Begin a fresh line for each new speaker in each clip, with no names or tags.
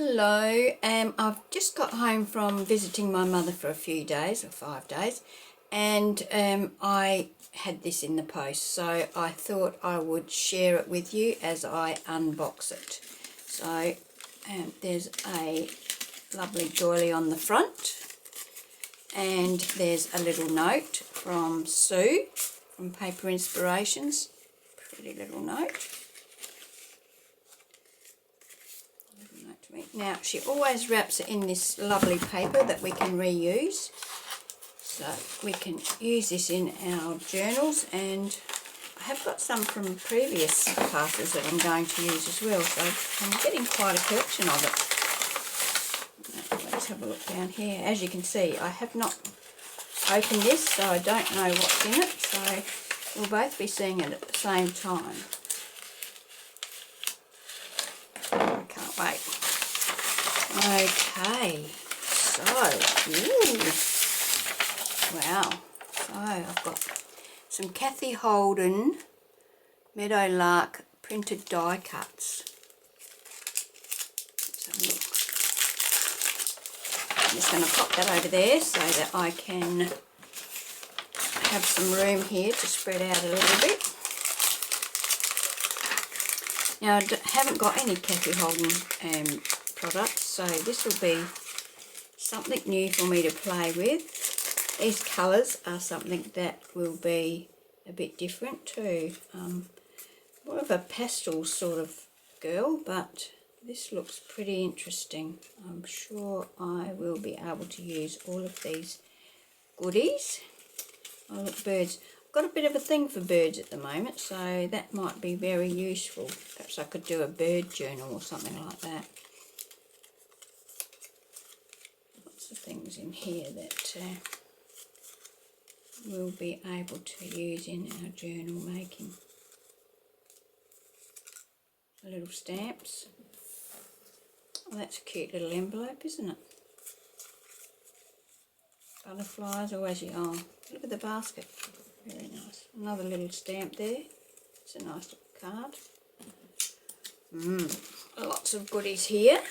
Hello, I've just got home from visiting my mother for a few days, or 5 days, and I had this in the post, so I thought I would share it with you as I unbox it. So there's a lovely doily on the front, and there's a little note from Sue from Paper Inspirations. Pretty little note. Now, she always wraps it in this lovely paper that we can reuse. So we can use this in our journals, and I have got some from previous parcels that I'm going to use as well. So I'm getting quite a collection of it. Let's have a look down here. As you can see, I have not opened this, so I don't know what's in it. So we'll both be seeing it at the same time. I can't wait. Okay, so, wow, so I've got some Kathy Holden Meadowlark printed die cuts. Let's have a look. I'm just going to pop that over there so that I can have some room here to spread out a little bit. Now, I haven't got any Kathy Holden products, so this will be something new for me to play with. These colours are something that will be a bit different too. More of a pastel sort of girl, but this looks pretty interesting. I'm sure I will be able to use all of these goodies. Oh look, birds. I've got a bit of a thing for birds at the moment, so that might be very useful. Perhaps I could do a bird journal or something like that. Lots of things in here that we'll be able to use in our journal making. Little stamps. Oh, that's a cute little envelope, isn't it? Butterflies, always you. Oh, look at the basket. Very nice. Another little stamp there. It's a nice little card. Lots of goodies here.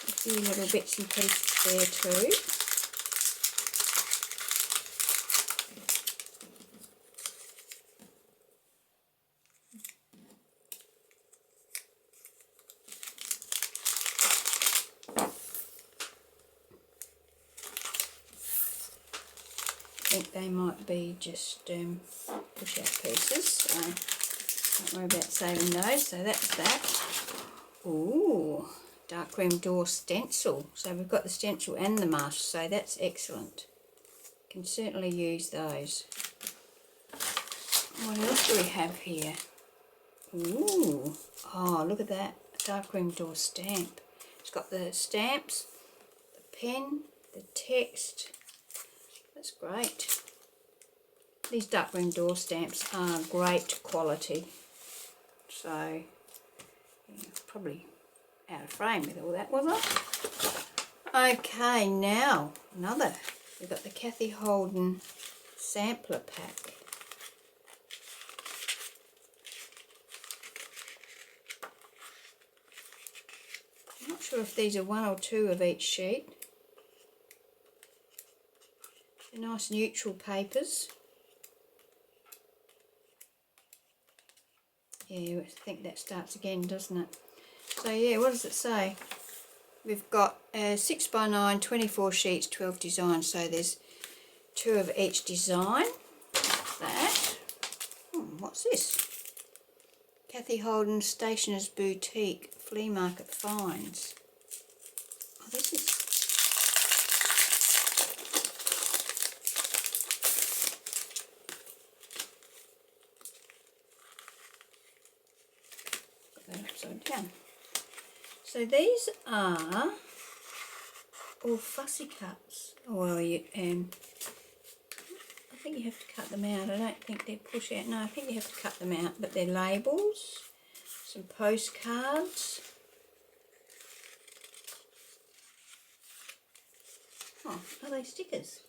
A few little bits and pieces there too. I think they might be just push out pieces, so don't worry about saving those. So that's that. Ooh, darkroom door stencil. So we've got the stencil and the mask, so that's excellent. Can certainly use those. What else do we have here? Ooh, oh look at that, a darkroom door stamp. It's got the stamps, the pen, the text. That's great. These darkroom door stamps are great quality. So, yeah, probably out of frame with all that, was I? Okay, now another. We've got the Kathy Holden sampler pack. I'm not sure if these are one or two of each sheet. They're nice neutral papers. Yeah, I think that starts again, doesn't it? So yeah, what does it say? We've got 6x9, 24 sheets, 12 designs. So there's 2 of each design. That. What's this? Kathy Holden Stationer's Boutique Flea Market Finds. Oh, this is... upside down. So these are all fussy cuts. Well, I think you have to cut them out. I don't think they're push out. No, I think you have to cut them out. But they're labels, some postcards. Oh, are they stickers?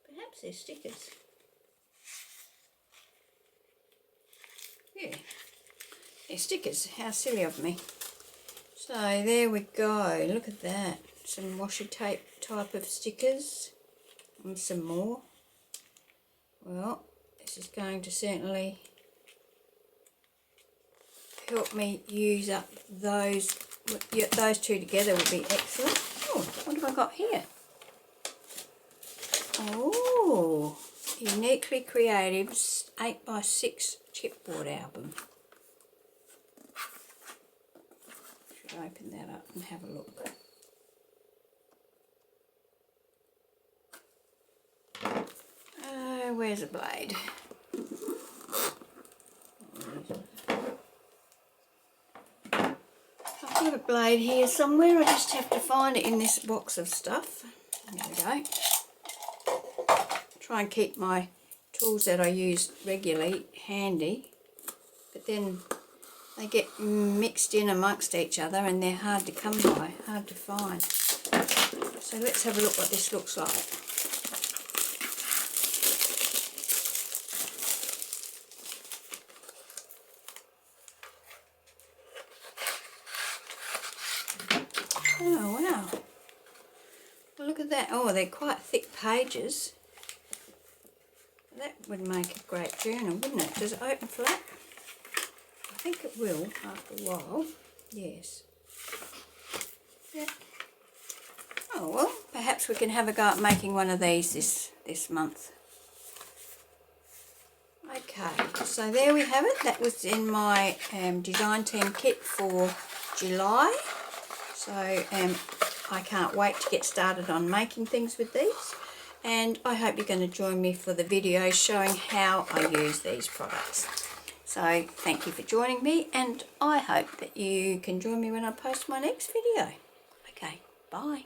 Perhaps they're stickers. yeah, stickers. How silly of me. So there we go. Look at that. Some washi tape type of stickers. And some more. Well, this is going to certainly help me use up those. Those two together will be excellent. Oh, what have I got here? Oh, Uniquely Creative's 8x6 chipboard album. Should open that up and have a look. Where's a blade? I've got a blade here somewhere. I just have to find it in this box of stuff. There we go. Try and keep my tools that I use regularly handy, but then they get mixed in amongst each other and they're hard to come by, hard to find. So let's have a look what this looks like. Oh wow, well, look at that. Oh, they're quite thick pages. That would make a great journal, wouldn't it? Does it open flat? I think it will after a while. Yes. Yep. Oh well, perhaps we can have a go at making one of these this month. Okay, so there we have it. That was in my design team kit for July. So I can't wait to get started on making things with these. And I hope you're going to join me for the video showing how I use these products. So thank you for joining me, and I hope that you can join me when I post my next video. Okay, bye.